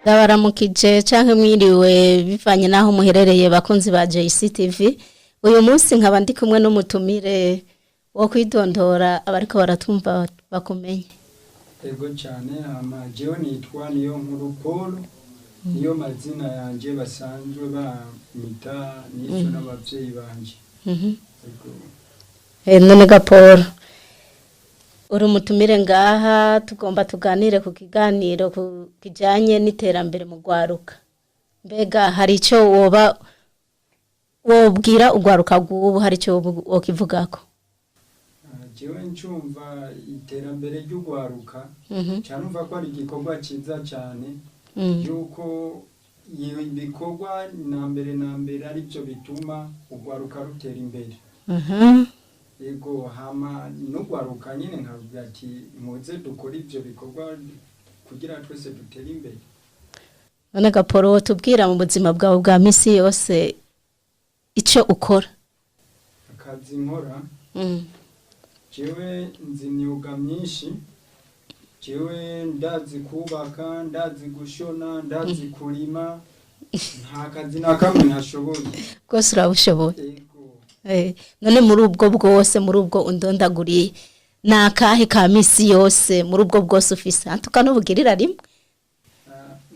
Ndabaramukije canke mwiriwe bivanye naho muherereye bakunzi ba JCTV. Uyu munsi nkaba ndi kumwe n'umutumire wo kwidondora abariko baratumva bakumenye. Ego cyane jewe nitwa niyo nkuru Paul, niyo mazina yanje basanzwe bamita nizo n'abavyeyi banje. None ga Paul, uri umutumire ngaha tugomba tuganire ku kiganiro kijanye n'iterambere mu rwaruka. Mbega hari ico wobwira urwaruka rw'ubu, hari ico wokivugako? Jewe ncumva iterambere ry'urwaruka cyane umva ko ari igikorwa ciza cyane yuko ibikorwa na mbere ari byo bituma urwaruka rutera imbere. Ego hama n'urwaruka nyine nkavuga ati muze dukora ivyo bikorwa kugira twese dutere imbere. None Gaporo tubwira mu buzima bwawe bwa misi yose ico ukora? Akazi nkora jewe nzi imyuga myinshi, jewe ndazi kubaka, ndazi gushona, ndazi kurima, nta kazi na kamwe ntashoboye. Rwose urabushoboye? None muri ubwo bwose, muri ubwo undondaguriye, nakahe ka misi yose muri ubwo bwose ufise tukanubugirira rimwe?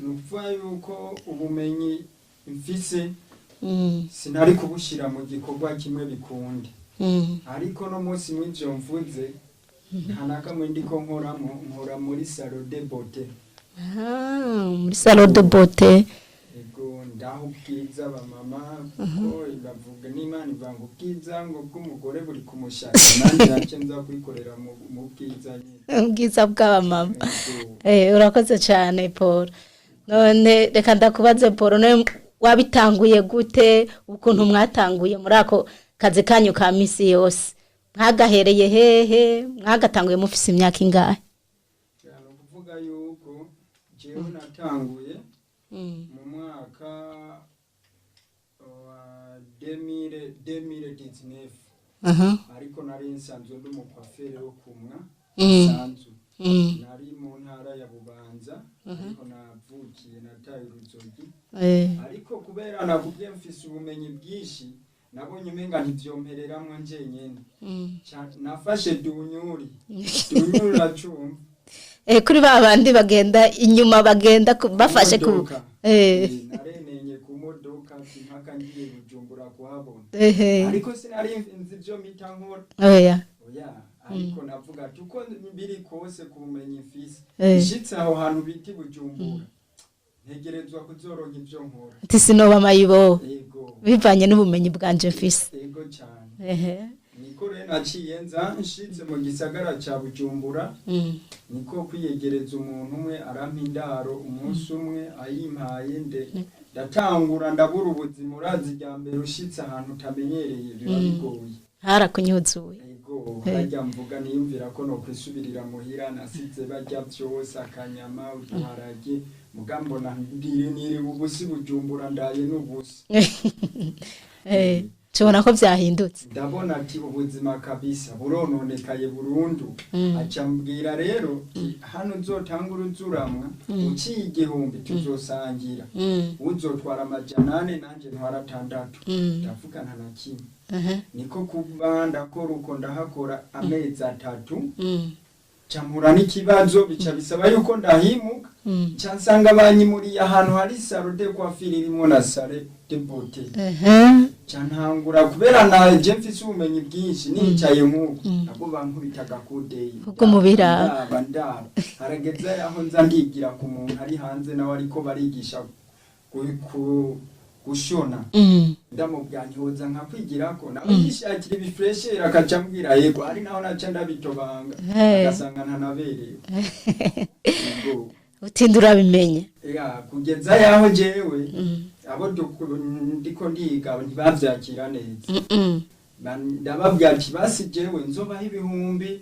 Nukuvuga yuko ubumenyi mfise sinari kubushira mu gikorwa kimwe bikunde. Ariko no munsi mw'ivyo mvuze nta nakamwe ndiko nkora muri salon de beauté. Muri salon de beauté. Ego ndaho ubwiza ba mama ko bavuga n'Imana ivanga ubwiza ngo bw'umugore buri kumushaka, nanje nace nza kwikorera mu bwiza nyine. Ubwiza bw'aba mama. Urakoze cyane Paul. None reka ndakubaze Paul, none wabitanguye gute, ukuntu mwatanguye muri ako kazi kanyu ka misi yose? Mwagahereye hehe? Mwagatanguye mufise imyaka ingahe? Cyane kuvuga yuko jewe natanguye mu mwaka wa 2019. Ariko nari nsanzwe ndi umukwafere wo kumwa sanzu. Nari mu ntara ya Bubanza, ariko navukiye nataye uruzogi. Ariko kubera nakubye mfise ubumenyi bwinshi, nabonye umenga ntivyompereramwe nje nyene. Nafashe dunyuri racumva. Kuri babandi bagenda inyuma bagenda bafashe ku narenenye ku modoka mpaka ngiye Bujumbura kuhabona. Ariko sinari nzi byo mita nkora. Oya, ariko navuga tuko biri kose ku bumenyi mfise. Ishitse aho hantu biti Bujumbura. Ntegerezwa kuzoronka ivyo nkora. Ati sinoba mayibo. Bivanye n'ubumenyi bwanje mfise. Ego cyane. Niko rero naciye nza nshitse mu gisagara ca Bujumbura. Niko kwiyegereza umuntu umwe arampa indaro umunsi umwe ayimpaye ndatangura ndabura ubuzima, urazi rya mbere ushitse ahantu utamenyereye biba bigoye. Harakunyuzuye. Ego hajya mvuga niyumvira ko no kwisubirira muhira nasize bajya byose akanyama uduharage mugambo na ndire niri ubusi Bujumbura ndaye n'ubusi. Cubona ko vyahindutse? Ndabona ati ubuzima kabisa burononekaye burundu. Acambwira rero hano uzotangura uzuramwa uciye igihumbi tuzosangira. Uzotwara amajana 4 nanje ntwara 6. Ndavugana na kimwe. Niko kuba ndakora uko ndahakora amezi 3. Camura n'ikibazo bica bisaba yuko ndahimuka. Cansanga banyimuriye ahantu hari salon de coiffure irimo na salon de beauté. Cantangura kubera naje mfise ubumenyi bwinshi nicaye nk'uko nabo bankubitaga kudeyi kuko mubira bandara harageze aho nza ndigira ku muntu ari hanze nawe ariko barigisha gushona. Ndamubwanye hoza nka kwigirako nawe yishakira ibifresher akacambwira yego ari naho naca ndabitobanga agasanga ntanaberewe. Utindura bimenye. Kugeza yaho jewe abo ndiko ndiga ntibavyakira neza. Ndababwira ati basi jewe nzobaho 30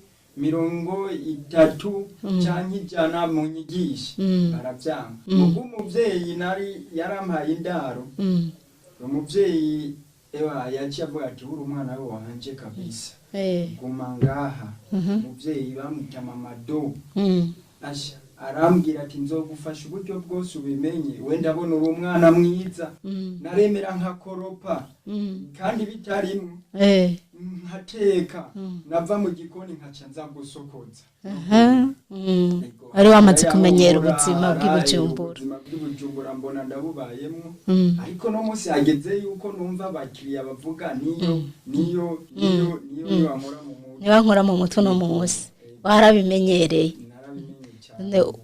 canke 100 mu nyigisha. Baravyanga. Ubwo umuvyeyi nari yarampaye indaro. Umuvyeyi yaciye avuga ati uri umwana we wanje kabisa. Guma ngaha. Umuvyeyi bamwita mama do. Asha arambwira ati nzogufasha uburyo bwose ubimenye wenda abona uri umwana mwiza naremera nkakoropa kandi bitarimo nkateka nava mu gikoni nkaca nza gusokoza ari wamaze kumenyera ubuzima bw'Ibujumbura mbona ndabubayemo ariko no munsi hageze yuko numva abakiriya bavuga niyo nkora mu mutwe no munsi warabimenyereye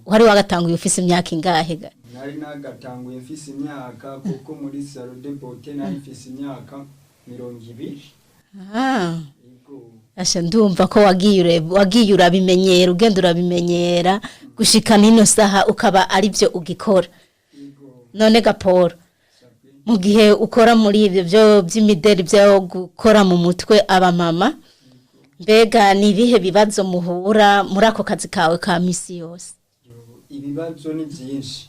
wari wagatanguye ufise imyaka ingahe nari nagatanguye mfise imyaka kuko muri salon de beauté nari mfise imyaka 20. Asha ndumva ko wagiye urabimenyera ugenda urabimenyera gushika nino saha ukaba ari byo ugikora none Gaporo mu gihe ukora muri ibyo byo by'imideri byo gukora mu mutwe aba mama mbega ni ibihe bibazo muhura muri ako kazi kawe ka misi yose ibibazo ni byinshi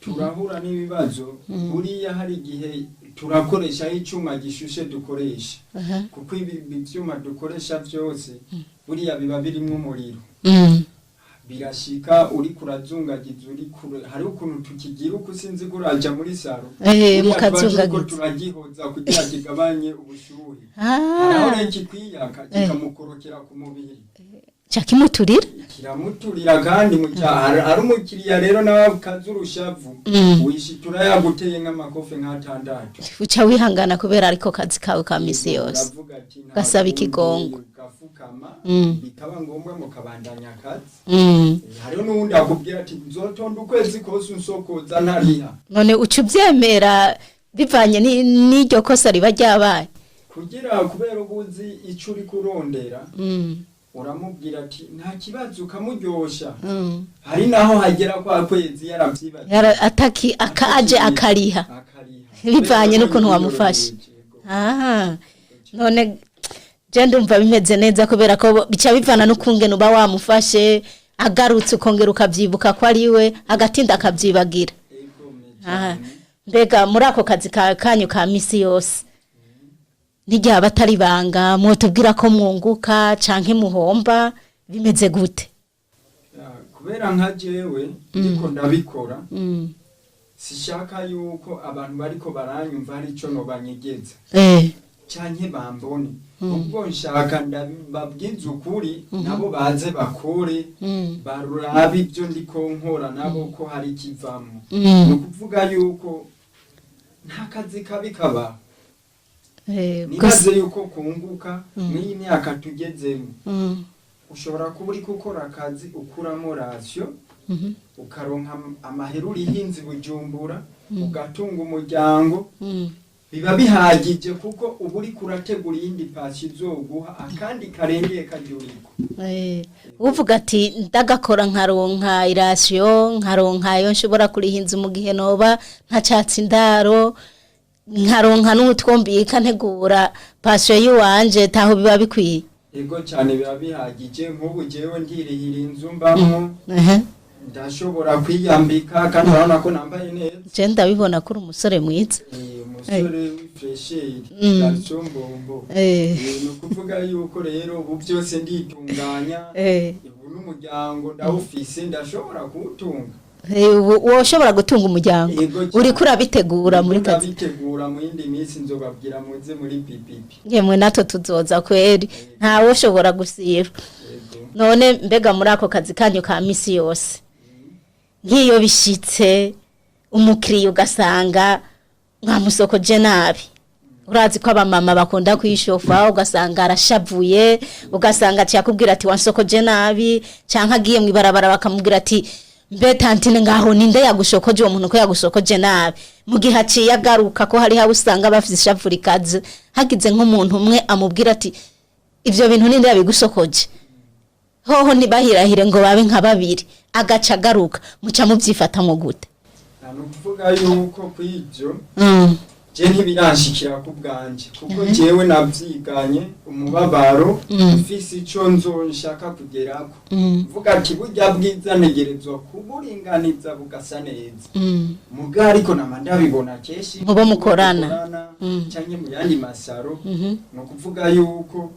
turahura n'ibibazo buriya hari igihe turakoresha icyuma gishushe dukoresha kuko ibi byuma dukoresha byose buriya biba birimo umuriro birashika uri kurazungagiza uri kure hari ukuntu tukigira uko sinzi kuraja muri saro mukazungagiza turagihoza kugira kigabanye ubushuhe aho rekikwiya kikamukorokera ku mubiri cyakimuturira kiramuturira kandi mu cyahara ari umukiriya rero nawe kazurushavu wishitura yaguteye nk'amakofe nk'atandatu uca wihangana kubera ariko kazi kawe ka misi yose gasaba ikigongo gafukama bikaba ngombwa mu kabandanya akazi hariho n'undi akubwira ati nzotonda ukwezi kose unsokoza ntariha none uca ubyemera bivanye n'iryo kosa riba ryabaye kugira kubera ubuzi icyo uri kurondera uramubwira ati nta kibazo ukamuryosha hari naho hagera kwa kwezi yaravyibaza ataki akaje akariha bivanye n'ukuntu wamufashe none je ndumva bimeze neza kubera ko bica bivana n'ukungene uba wamufashe agarutse ukongera ukavyibuka ko ari we agatinda akavyibagira mbega muri ako kazi kanyu ka misi yose nijya batari banga mutubwira ko mwunguka canke muhomba bimeze gute kubera nka jewe ndiko ndabikora sishaka yuko abantu bariko baranyumva hari ico no banyegeza canke bambone ubwo nshaka ndababwiza ukuri nabo baze bakore barurabe ibyo ndiko nkora nabo ko hari kivamo no kuvuga yuko nta kazi kabi kaba nibaze yuko kunguka mw'iyi myaka tugezemo ushobora kuba uri gukora akazi ukuramo ratio ukaronka amahera urihinze Bujumbura ugatunga umuryango biba bihagije kuko uba uri kurategura iyindi pasi izoguha akandi karengeye karyuriko uvuga ati ndagakora nkaronka irasiyo nkaronka yo nshobora kurihinza mu gihe noba ntacatsi indaro nkaronka n'utwombika ntegura passion yiwanje taho biba bikwiye ego cyane biba bihagije nk'ubu jewe ndirihira inzu mbamo ndashobora kwiyambika kandi urabona ko nambaye neza je ndabibona ko uri umusore mwiza umusore w'ifresheri gacombombo no kuvuga yuko rero ubu byose nditunganya ubu n'umuryango ndawufise ndashobora kuwutunga woshobora gutunga umuryango uri kurabitegura muri kazi ndabitegura mu yindi minsi nzobabwira muze muri pipipi yemwe nato tuzoza kweri ntawe ushobora gusira none mbega muri ako kazi kanyu ka misi yose nk'iyo bishitse umukiriya ugasanga nkamusokoje nabi urazi ko abamama bakunda kwishofa ugasanga arashavuye ugasanga cyakubwira ati wansokoje nabi canka agiye mu ibarabara bakamubwira ati mbe tantine ngaho ninde yagushokoje uwo muntu ko yagushokoje nabi mu gihe aciye agaruka ko hari ha usanga bafite ishavurikaze hagize nk'umuntu umwe amubwira ati ivyo bintu ninde yabigushokoje hoho ntibahirahire ngo babe nka babiri agaca agaruka muca mubyifata mu gute no kuvuga yuko kw'ivyo je ntibirashikira ku bwanje kuko jewe navyiganye umubabaro ufise ico nshaka kugerako mvuga ati burya bwiza negerezwa kuburinganiza bugasa neza muga ariko namandabibona keshi mubo mukorana canke mu yandi masaro no kuvuga yuko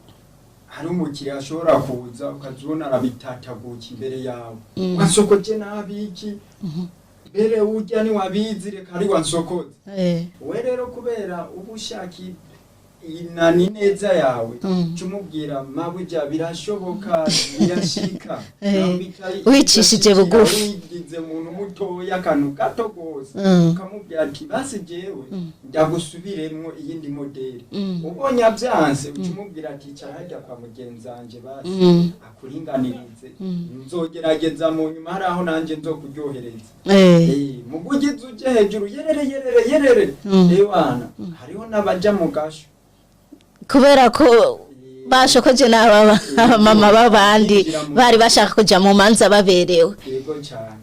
hari umukiriya ashobora kuza ukazibona arabitataguka imbere yawe wasokoje nabiki mbere urya ni wabizi reka ari wansokoze we rero kubera ubushaki inani neza yawe cumubwira mabuja birashoboka birashika wicishije bugufi wigize umuntu mutoya kanu gato gose ukamubwira ati basi jewe ndagusubiremwo iyindi modeli ubonye avyanse ucumubwira ati carajya kwa mugenzanje basi akuringanirize nzogerageza mu nyuma hari aho nanje nzokuryohereza mugugize uje hejuru yerere ewana hariho n'abaja mu gasho kubera ko bashokoje n'aba mama babandi bari bashaka kuja mu manza baberewe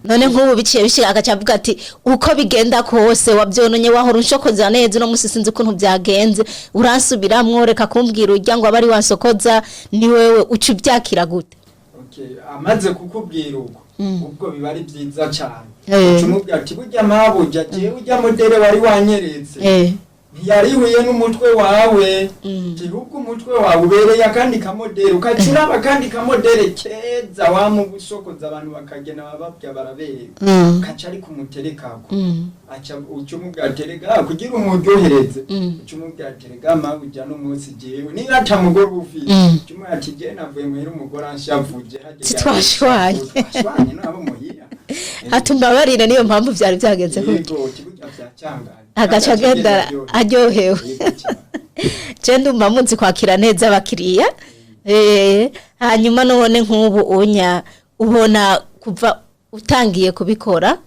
none nk'ubu biciye bishira agacavuga ati uko bigenda kose wavyononye wahora unshokoza neza no musisinze ukuntu byagenze uransubiramwo reka kumbwira urya ngo abari wasokoza ni wewe ucu byakira gute amaze kukubwira uko ubwo biba ari byiza cyane cumubwira ati burya mabuja jewe urya modele wari wanyeretse ntiyarihuye n'umutwe wawe gihugu umutwe wawe ubereye akandi kamodeli ukacuraba kandi kamodeli keza wamubusokoza abantu bakagena bababya barabereye kaca ari kumuterekako aca ucumubwira terega kugira umuryohereze ucumubwira terega mabuja n'umunsi jewe niba atamugore ufite cumubwira ati je navuye muhira umugore anshavuje twashwanye nabo muhira hatumbabarira niyo mpamvu vyari byagenze gutyo kibuga vyacangana agaca agenda aryohewe je ndumva munsi kwakira neza abakiriya hanyuma none nk'ubu unya ubona kuva utangiye kubikora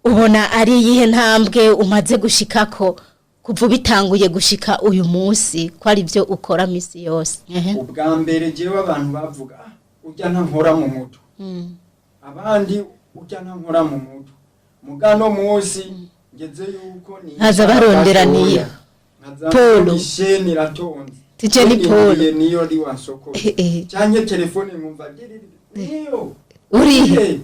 ubona ari yihe ntambwe umaze gushikako kuva bitanguye gushika uyu munsi ko ari byo ukora misi yose ubwa mbere jewe abantu bavuga urya ntankora mu muto abandi urya ntankora mu muto mugano munsi ngeze yuko ni haza baronderaniye Polo isheni ratonze tije ni Polo niyo ri wasoko cyanye telefone mwumva niyo urihe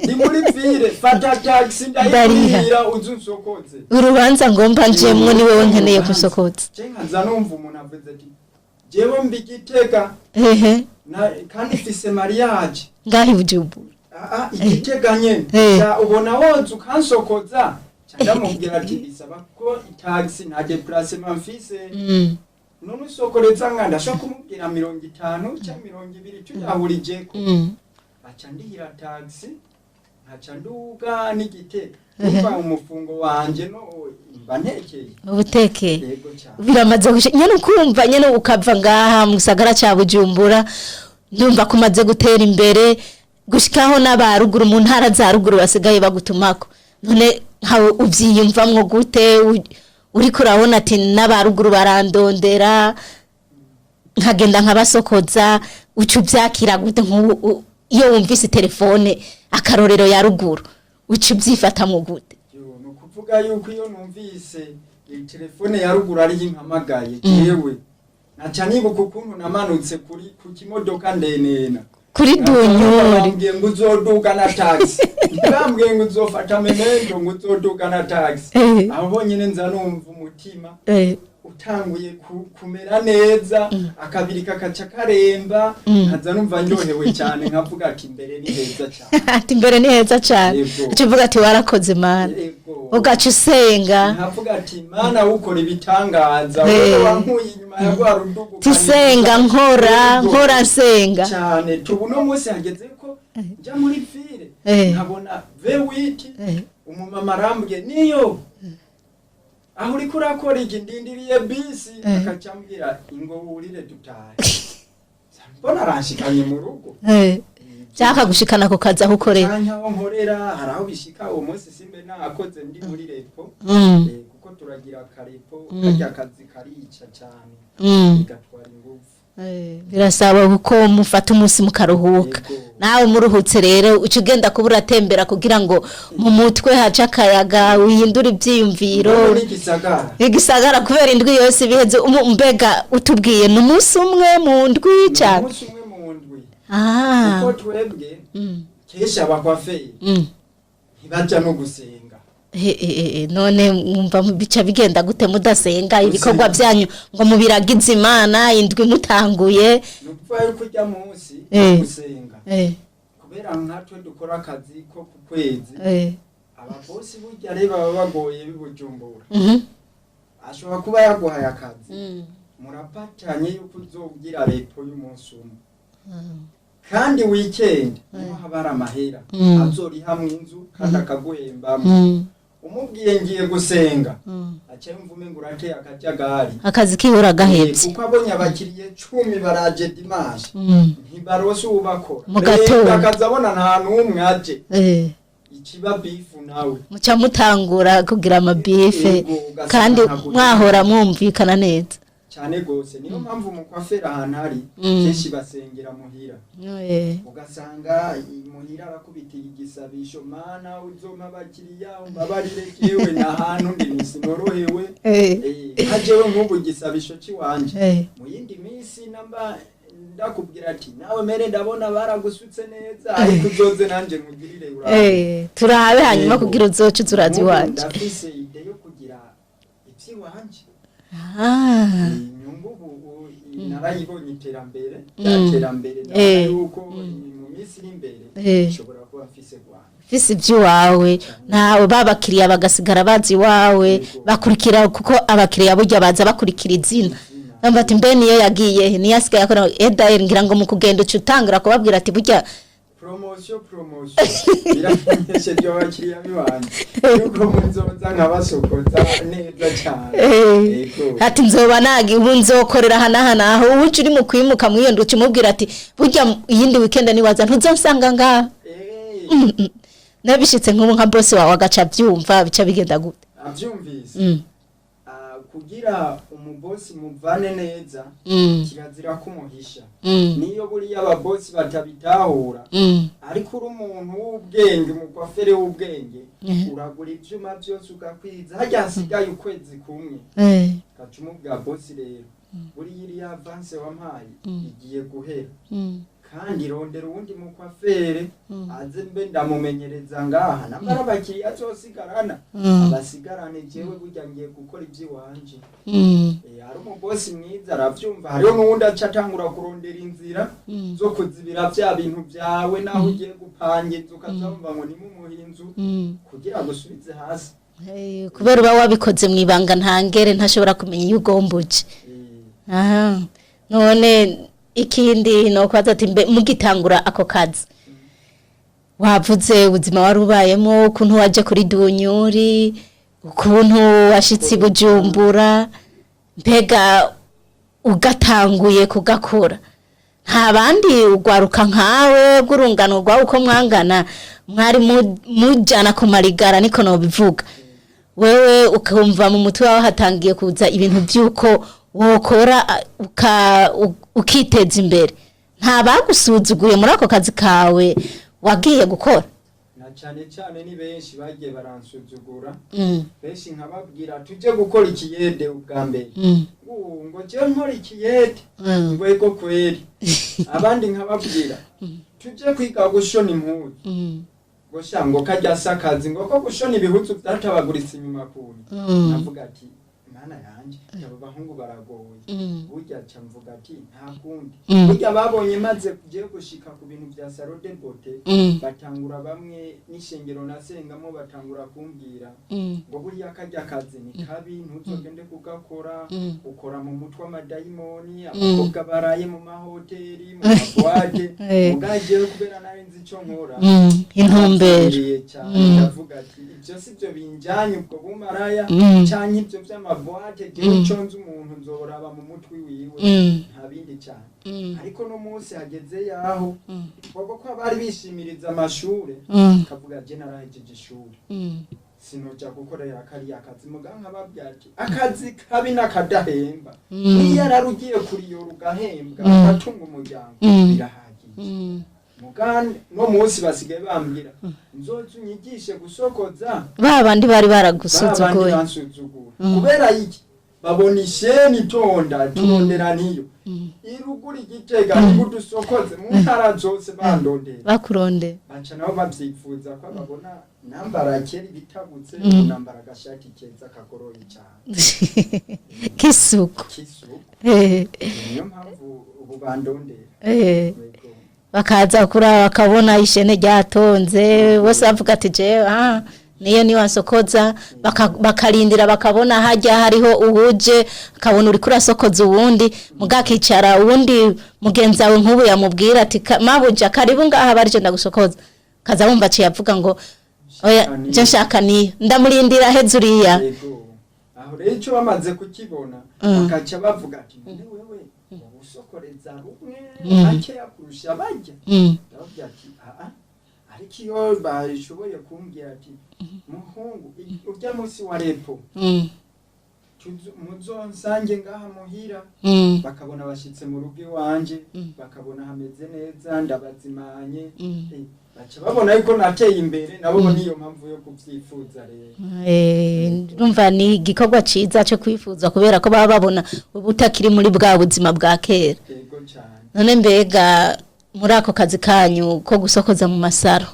ni muri vire fata taxi ndayira uzunsokoze urubanza ngomba njemwe ni wewe nkeneye kusokoza cengaza numva umuntu avuze ati jewe mbigitega kandi fise mariage ngahi bujubu igiteganye ubona wozu kansokoza ndamubwira ati bisaba ko taxi nta déplacement mfise none usokoreza nganda sho kumubwira 50 cyangwa 200 tuyahurije ko aca ndihira taxi aca nduga n'igite umva umufungo wanje no mbantekeye ubuteke biramaze nyene ukumva nyene ukava ngaha mu gisagara ca Bujumbura ndumva kumaze gutera imbere gushikaho n'abaruguru mu ntara za ruguru basigaye bagutumako none hawe uvyiyumvamwo gute uri kurabona ati n'abaruguru barandondera nkagenda nkabasokoza ucu byakira gute nk'ubu iyo wumvise telefone akarorero ya ruguru ucu byifata mu gute no kuvuga yuko iyo numvise telefone ya ruguru ari impamagaye jewe naca nibuka ukuntu namanutse ku kimodoka ndenena kuri dunyori ngiye nguzoduka na taxi ndambwiye ngo uzofata memento ngo uzoduka na taxi aho bonyene nza numva umutima utanguye kumera neza akabiri kakaca karemba nkaza numva ndyohewe cyane nkavuga ati imbere ni heza cyane ati imbere ni heza cyane uvuga ati warakoze mana ugaca usenga nkavuga ati mana ukora ibitangaza wankuye inyuma ya rwaruka tisenga nkora nsenga cyane tubuno munsi hageze ko njya muri fire nkabona vewiti umumama arambwiye niyo aho uri kurakora iki ndindiriye bisi akacambwira ingo wurire dutahe mbona arashikanye mu rugo cyaka gushikana ko kaza aho ukorera kanyaho nkorera haraho bishika uwo munsi simbe nakoze ndi muri repo kuko turagira karepo kajya kazi karica cyane igatwara ingufu birasaba uko mufata umunsi mukaruhuka nawe muruhutse rero ucugenda kubura tembera kugira ngo mu mutwe haca akayaga wihindura ibyiyumviro igisagara kubera indwi yose biheze mbega utubwiye n'umunsi umwe mu ndwi cyane kuko twebwe kesha abakwafeye ntibaja no gusenga none mwumva bica bigenda gute mudasenga ibikorwa byanyu ngo mubiragize Imana indwi mutanguye nukuva yuko ujya munsi gusenga kubera nkatwe dukora akazi ko ku kwezi ababosi burya reba baba bagoye bibujumbura ashobora kuba yaguhaye akazi murapatanye yuko uzogira repo y'umunsi umwe kandi weekend niho habara amahera azoriha mu inzu kandi akaguhembamo umubwiye ngiye gusenga aca yumva umengo urateye akajagari akazi kibura gahetse kuko abonye abakiriye 10 baraje dimanche ntibarose ubakora akazabona nta numwe aje ikiba bifu nawe muca mutangura kugira amabife kandi mwahora mwumvikana neza cyane gose niyo mpamvu mu kwafera ahantu hari kenshi basengera muhira ugasanga muhira arakubitiye igisabisho mana uzoma bakiriya umbabarire kiwe nahantu ndi nisinorohewe hajewe nk'ubu gisabisho ciwanje mu yindi minsi namba ndakubwira ati nawe mere ndabona baragusutse neza ariko uzoze nanje nkugirire urabe turabe hanyuma kugira uzoce turazi wanje ndafise ide yo kugira ipsi wanje nyungu narayibonye iterambere yuko mu minsi iri imbere ishobora kuba mfise Rwanda fisi by'iwawe nawe babakiriya bagasigara bazi wawe bakurikira kuko abakiriya burya baza bakurikira izina namba ati mbe niyo yagiye ni yasigaye akora ngira ngo mu kugenda ucutangira kubabwira ati burya promotion birafanyeshe byo bakiriya biwanje yuko munzoza nkabasokoza neza cyane ati nzoba nagi ubu nzokorera hana aho ubu uri mu kwimuka mwiyendo ukimubwira ati burya iyindi weekend ni waza ntuzonsanga ngaha nabishitse nk'ubu nka boss wawe agaca byumva bica bigenda gute avyumvise kugira umubosi muvane neza kirazira kumuhisha niyo buri y'ababosi batabitahura ariko uri umuntu w'ubwenge mu kwafere w'ubwenge uragura ivyuma byose ugakwiza hajya hasigaye ukwezi kumwe kacumubwa bosi rero buri yiri avance wampaye igiye guhera kandi rondera uwundi mu kwafere aze mbe ndamumenyereza ngaha namara abakiriya azosigarana abasigarane jewe burya ngiye gukora iby'iwanje hari umubosi mwiza aravyumva hariho n'uwundi aca atangura kurondera inzira zo kuzibira bya bintu byawe naho ugiye gupangiza ukazumva ngo ni mu muhinzu kugira gusubize hasi kubera uba wabikoze mu ibanga ntangere ntashobora kumenya iyo ugombuje none ikindi no kwaza ati mugitangura ako kazi wavuze ubuzima warubayemo ukuntu waje kuri dunyuri ukuntu washitsi Bujumbura mbega ugatanguye kugakora nta bandi ugwaruka nkawe gurungano rwawe uko mwangana mwari mujana ku marigara niko no bivuga wewe ukumva mu mutwe wawe hatangiye kuza ibintu byuko wokora ukiteza imbere nta bagusuzuguye muri ako kazi kawe wagiye gukora na cyane ni benshi bagiye baransuzugura benshi nkababwira tuje gukora ikiyede ubwa mbere ngo je nkora ikiyede ngo ego kweri abandi nkababwira tuje kwiga gushona impuzu ngo shango kajya sakazi ngo ko gushona ibihuzu byatabaguritse inyuma kuri navuga ati mana yanje abo bahungu baragoye burya camvuga ati nta kundi burya babonye maze kugiye gushika ku bintu bya salon de beauté batangura bamwe n'ishengero nasengamo batangura kumbwira ngo burya kajya kazi ni kabi ntuzogende kugakora ukora mu mutwe amadayimoni abakobwa baraye mu mahoteli mu mabwate mugaje kubera nawe nzi ico nkora intumbero ndavuga ati ibyo sibyo binjanye ubwo bumaraya cyane ibyo by'amabwate je conze umuntu nzoraba mu mutwe wiwe nta bindi cyane ariko no munsi hageze yaho ubwo ko bari bishimiriza amashure kavuga je narahejeje ishuri sinoja gukorera kariya akazi muganga babyaki akazi kabi nakadahemba niyo ararugiye kuri yo rugahembwa batunga umuryango birahagije mugani no munsi basigaye bambwira nzozu nyigishe gusokoza babandi bari baragusuzuguye kubera iki babona isheni itonda turondera niyo irugura igitega n'udusokoze mu ntara zose bandondera bakuronde baca nabo bavyifuza ko babona nambara kera bitabutse nambara gashati keza kagoroye cyane kisuko niyo mpamvu ubu bandondera bakaza kuraba bakabona ishene ryatonze bose bavuga ati je niyo ni wasokoza bakarindira bakabona hajya hariho uhuje akabona uri kurasokoza uwundi mugakicara uwundi mugenza we nk'ubu yamubwira ati mabuja karibu ngaha barije ndagusokoza kaza wumva aciye avuga ngo oya je nshaka niyo ndamurindira hezuriya aho rero icyo bamaze kukibona bakaca bavuga ati wewe usokoreza rumwe ake yakurusha bajya ndavuga ati ariko iyo bashoboye kumbwira ati muhungu urya munsi wa repo muzonsange ngaha muhira bakabona bashitse mu rugo iwanje bakabona hameze neza ndabazimanye baca babona yuko nateye imbere nabo niyo mpamvu yo kuvyifuza rero urumva ni igikorwa ciza cyo kwifuza kubera ko baba babona ubutakiri muri bwa buzima bwa kera yego cyane none mbega muri ako kazi kanyu ko gusokoza mu masaro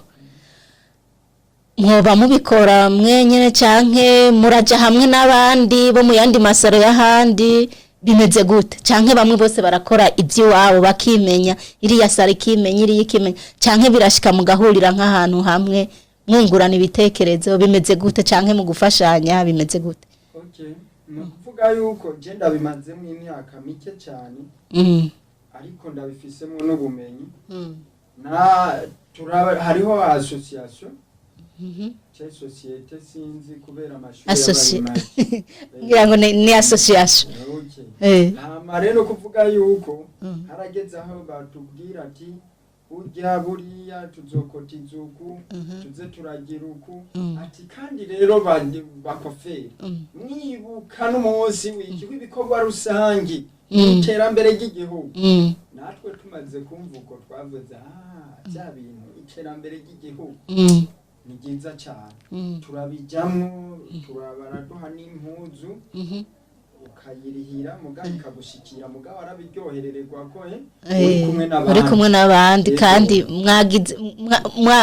mwoba mubikora mwenyene canke muraja hamwe n'abandi bo mu yandi masaro y'ahandi bimeze gute canke bamwe bose barakora ivy'iwabo bakimenya iriya saro ikimenya iriya ikimenya canke birashika mugahurira nk'ahantu hamwe mwungurana ibitekerezo bimeze gute canke mu gufashanya bimeze gute okay nukuvuga yuko je ndabimazemo imyaka mike cyane ariko ndabifisemo n'ubumenyi hariho association chez societe sinzi kubera amashuri ngira ngo ni association rero kuvuga yuko harageze aho batubwira ati urya buriya tuzokotiza uku tuze turagira uku ati kandi rero bakofera mwibuka n'umunsi w'ibikorwa rusangi iterambere ry'igihugu natwe tumaze kumva uko twavuze bya bintu iterambere ry'igihugu ni byiza cyane turabijyamo turabaraduha n'impuzu ukayirihira mugabo ikagushikira mugabo arabiryoherererwa ko uri kumwe n'abandi kandi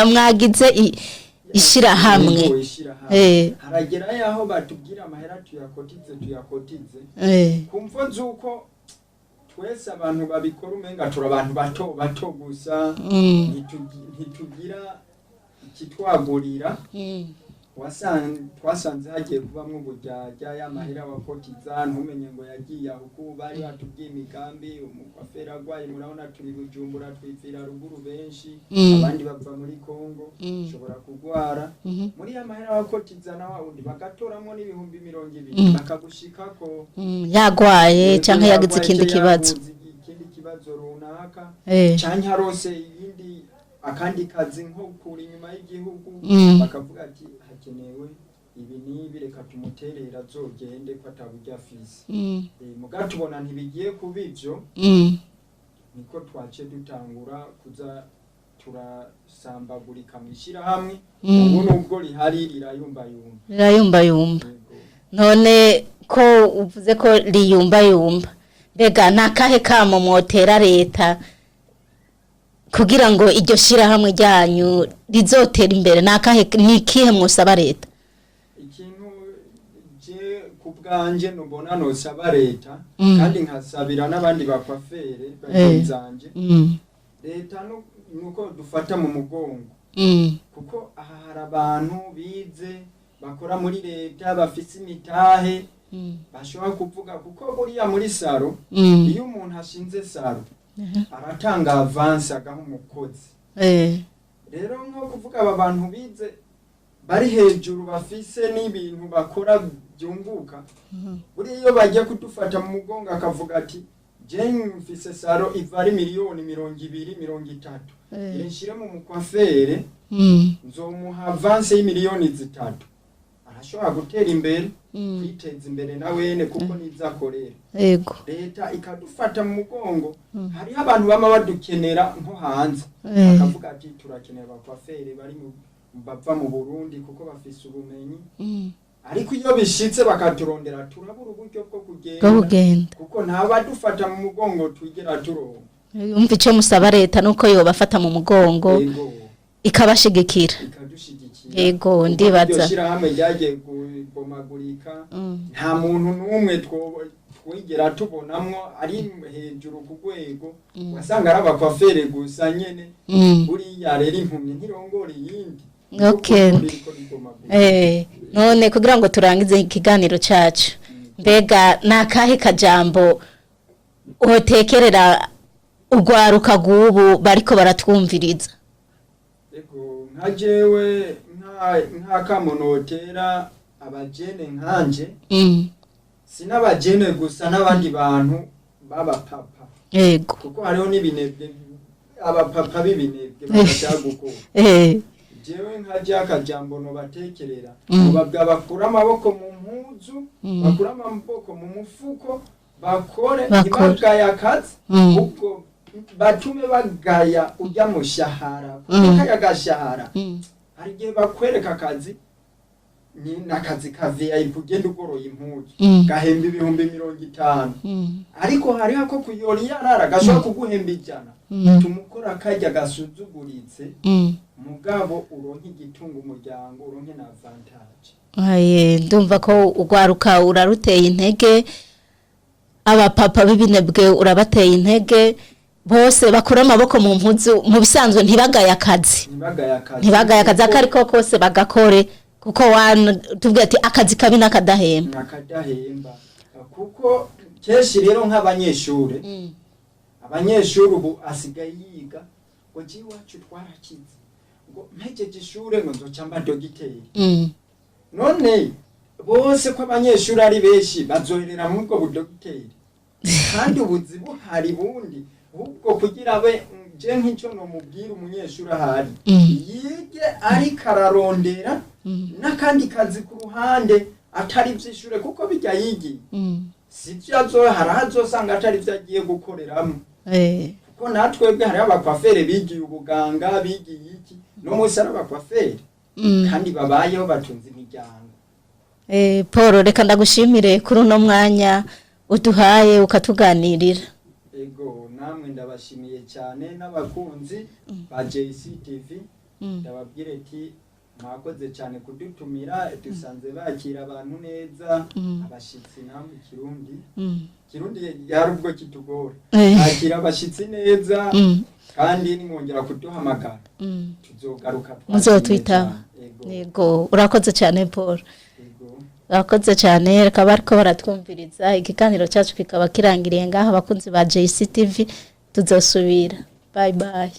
mwagize ishirahamwe haragera yaho batubwira amahera tuyakotize kumva zuko twese abantu babikora umenga turi abantu bato gusa ntitugira kitwagurira twasanze hagiye kubamwe uburya y'amahera wakotiza ntumenye ngo yagiye aho bari batubwiye imigambi umukwafera agwaye murabona turi Bujumbura twipfira ruguru benshi abandi bava muri Kongo ushobora kugwara muri y'amahera wakotiza na wundi bagatoramo n'ibihumbi 200 bakagushikako yagwaye canke yagize ikindi kibazo runaka canke harose yindi akandi kazi nko kuri inyuma y'igihugu bakavuga ati hakenewe ibi nibi reka tumuterera zogende ko ataburya afise mugatubona ntibigiye kubivyo niko twace dutangura kuza turasambagurika mwishira hamwe ubu nubwo rihari rirayumba none ko uvuze ko riyumba mbega nakahe kamo motera leta kugira ngo iryo shira hamwe ryanyu rizotera imbere nikihe musaba leta ikintu je kubwanje nubona no saba leta kandi nkasabira n'abandi bakwafere bazanje leta nuko dufata mu mugongo kuko aha hari abantu bize bakora muri leta bafise imitahe bashobora kuvuga kuko buriya muri saro iyo umuntu ashinze saro aratanga avance agaho umukozi rero nko kuvuga aba bantu bize bari hejuru bafise n'ibintu bakora byunguka buri iyo bajya kudufata mu mugongo akavuga ati je mfise saro ivari miliyoni 230 irishire mu mukwafere nzomuha avance y'imiliyoni 3 arashobora gutera imbere kwiteza imbere nawene kuko nizakorera yego leta ikadufata mu mugongo hari abantu bama badukenera nko hanze akavuga ati turakenera bakwafere bari bava mu Burundi kuko bafise ubumenyi ariko iyo bishitse bakaturondera turabura uburyo bwo kugenda kuko ntabadufata mu mugongo twigera turonka. umva icyo musaba leta nuko yobafata mu mugongo ikabashigikira yego ndibaza hamwe ryagiye kubomagurika nta muntu n'umwe twigera tubonamwo ari hejuru ku rwego wasanga ari abakwafere gusa nyene buriya rero impumyi ntirongora iyindi. Okay. None kugira ngo turangize ikiganiro cyacu mbega nakahe kajambo utekerera urwaruka gubu bariko baratwumviriza? Ego nka jewe nka kamonotera abajene nkanje sinabajene gusa n'abandi bantu baba papa yego kuko hariho n'ibinebwe abapapa b'ibinebwe bashagukora jewe nkaje akajambo no batekerera babwa bakura amaboko mu mpuzu bakura amaboko mu mufuko bakore ibagaya akazi ubwo batume bagaya ujya mu shahara kuko yagashahara hari gihe bakwereka akazi ni nakazi ka VIP ugenda ugoroye impuzu gahemba 50,000 ariko hari hako kuyori yarara gashobora kuguhemba 100 tumukora kajya gasuzuguritse mugabo uronke igitunga umuryango uronke na advantage. Ndumva ko urwaruka uraruteye intege abapapa b'ibinebwe urabateye intege bose bakura amaboko mu mpuzu mu bisanzwe ntibagaye akazi akariko kose bagakore kuko tubwiye ati akazi kabi nakadahemba kuko keshi rero nk'abanyeshure abanyeshure ubu asigaye yiga ngo jiwacu twarakize ngo mpejeje ishure ngo nzocamba dogiteri none bose ko abanyeshure ari benshi bazoherera mu bwo budogiteri kandi ubuzi buhari bundi ubwo kugira we je nk'icyo no mubwira umunyeshure ahari yige ari kararondera nakandi kazi ku ruhande atari vyishure kuko bijya yigi sivyo azohara hazosanga atari vyagiye gukoreramo kuko natwebwe hari abakwafere bigiye ubuganga bigiye iki no musi ari abakwafere kandi babayeho batunze imiryango. Paul reka ndagushimire kuri uno mwanya uduhaye ukatuganirira. Ego namwe ndabashimiye cyane n'abakunzi ba JCTV ndababwire ati mwakoze cyane kudutumira dusanze bakira abantu neza abashitsi namwe Kirundi yari ubwo kitugora akira abashitsi neza kandi nimwongera kuduhamagara tuzogaruka muzotwita. Yego urakoze cyane Paul. Urakoze cyane reka bariko baratwumviriza ikiganiro cyacu kikaba kirangiriye ngaha abakunzi ba JCTV tuzosubira bye bye.